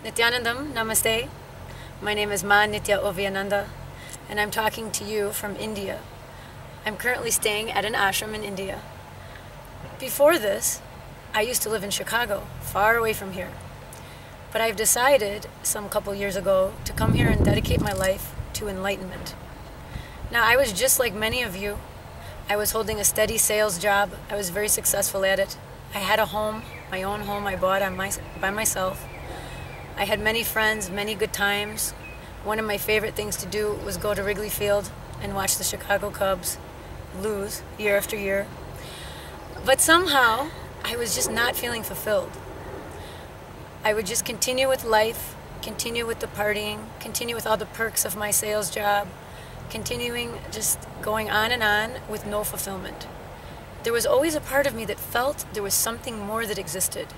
Nityanandam, Namaste. My name is Ma Nitya Oviananda, and I'm talking to you from India. I'm currently staying at an ashram in India. Before this, I used to live in Chicago, far away from here. But I've decided some couple years ago to come here and dedicate my life to enlightenment. Now, I was just like many of you. I was holding a steady sales job. I was very successful at it. I had a home, my own home I bought by myself. I had many friends, many good times. One of my favorite things to do was go to Wrigley Field and watch the Chicago Cubs lose year after year. But somehow, I was just not feeling fulfilled. I would just continue with life, continue with the partying, continue with all the perks of my sales job, continuing just going on and on with no fulfillment. There was always a part of me that felt there was something more that existed.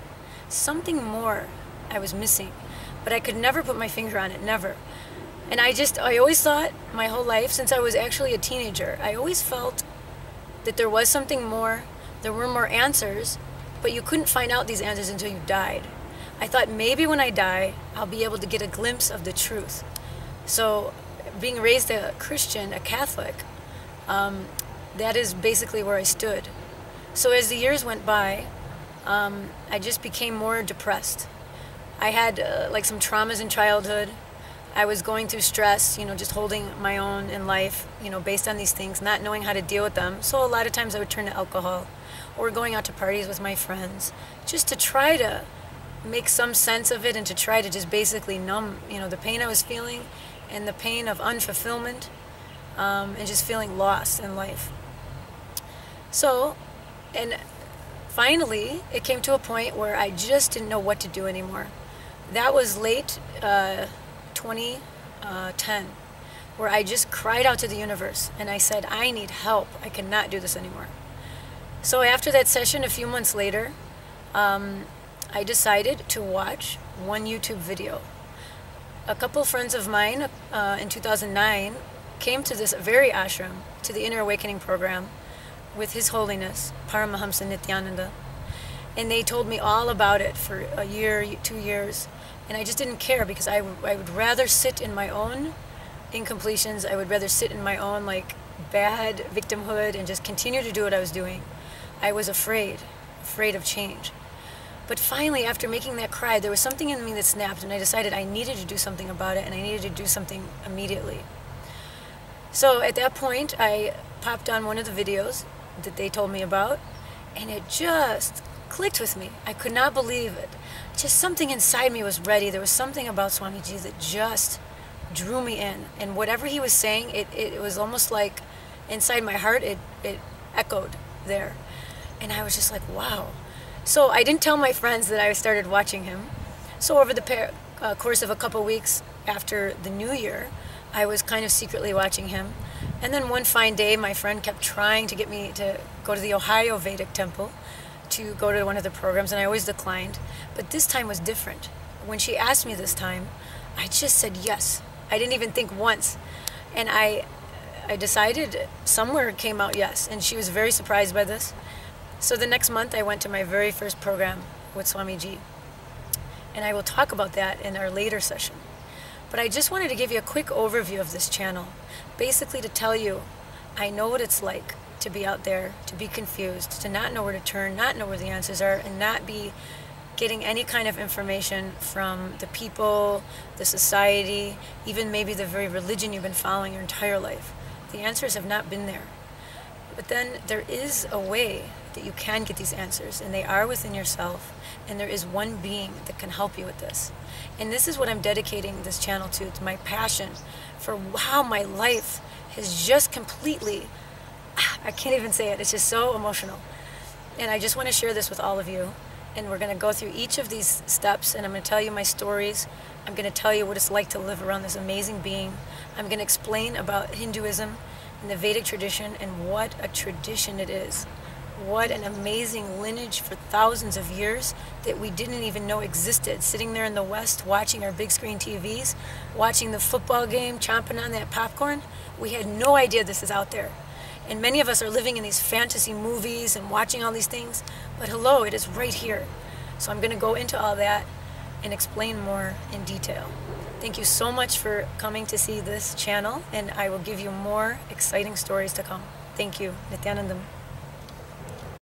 Something more I was missing, but I could never put my finger on it, never. And I always thought my whole life, since I was actually a teenager, I always felt that there was something more, there were more answers, but you couldn't find out these answers until you died. I thought maybe when I die, I'll be able to get a glimpse of the truth. So being raised a Christian, a Catholic, that is basically where I stood. So as the years went by, I just became more depressed. I had like some traumas in childhood. I was going through stress, just holding my own in life, based on these things, not knowing how to deal with them. So a lot of times I would turn to alcohol or going out to parties with my friends just to try to make some sense of it and to try to just basically numb, the pain I was feeling and the pain of unfulfillment and just feeling lost in life. So, and finally, it came to a point where I just didn't know what to do anymore. That was late 2010, where I just cried out to the universe and I said, I need help. I cannot do this anymore. So after that session, a few months later, I decided to watch one YouTube video. A couple friends of mine in 2009 came to this very ashram, to the Inner Awakening program, with His Holiness, Paramahamsa Nityananda. And they told me all about it for a year, 2 years. And I just didn't care because I would rather sit in my own incompletions. I would rather sit in my own bad victimhood and just continue to do what I was doing. I was afraid of change. But finally, after making that cry, there was something in me that snapped, and I decided I needed to do something about it, and I needed to do something immediately. So at that point, I popped on one of the videos that they told me about, and it just clicked with me. I could not believe it. Just something inside me was ready. There was something about Swamiji that just drew me in. And whatever he was saying, it was almost like inside my heart, it echoed there. And I was just like, wow. So I didn't tell my friends that I started watching him. So over the course of a couple weeks after the New Year, I was kind of secretly watching him. And then one fine day, my friend kept trying to get me to go to the Ohio Vedic Temple to go to one of the programs, and I always declined. But this time was different. When she asked me this time, I just said yes. I didn't even think once. And I decided somewhere it came out yes, and she was very surprised by this. So the next month, I went to my very first program with Swamiji. And I will talk about that in our later session. But I just wanted to give you a quick overview of this channel. Basically to tell you, I know what it's like to be out there, to be confused, to not know where to turn, not know where the answers are, and not be getting any kind of information from the people, the society, even maybe the very religion you've been following your entire life. The answers have not been there. But then there is a way that you can get these answers, and they are within yourself, and there is one being that can help you with this. And this is what I'm dedicating this channel to. It's my passion for how my life has just completely, I can't even say it, it's just so emotional. And I just want to share this with all of you. And we're going to go through each of these steps, and I'm going to tell you my stories. I'm going to tell you what it's like to live around this amazing being. I'm going to explain about Hinduism and the Vedic tradition and what a tradition it is. What an amazing lineage for thousands of years that we didn't even know existed. Sitting there in the West, watching our big screen TVs, watching the football game, chomping on that popcorn, we had no idea this is out there. And many of us are living in these fantasy movies and watching all these things, but hello, it is right here. So I'm going to go into all that, and explain more in detail. Thank you so much for coming to see this channel, and I will give you more exciting stories to come. Thank you. Nityanandam.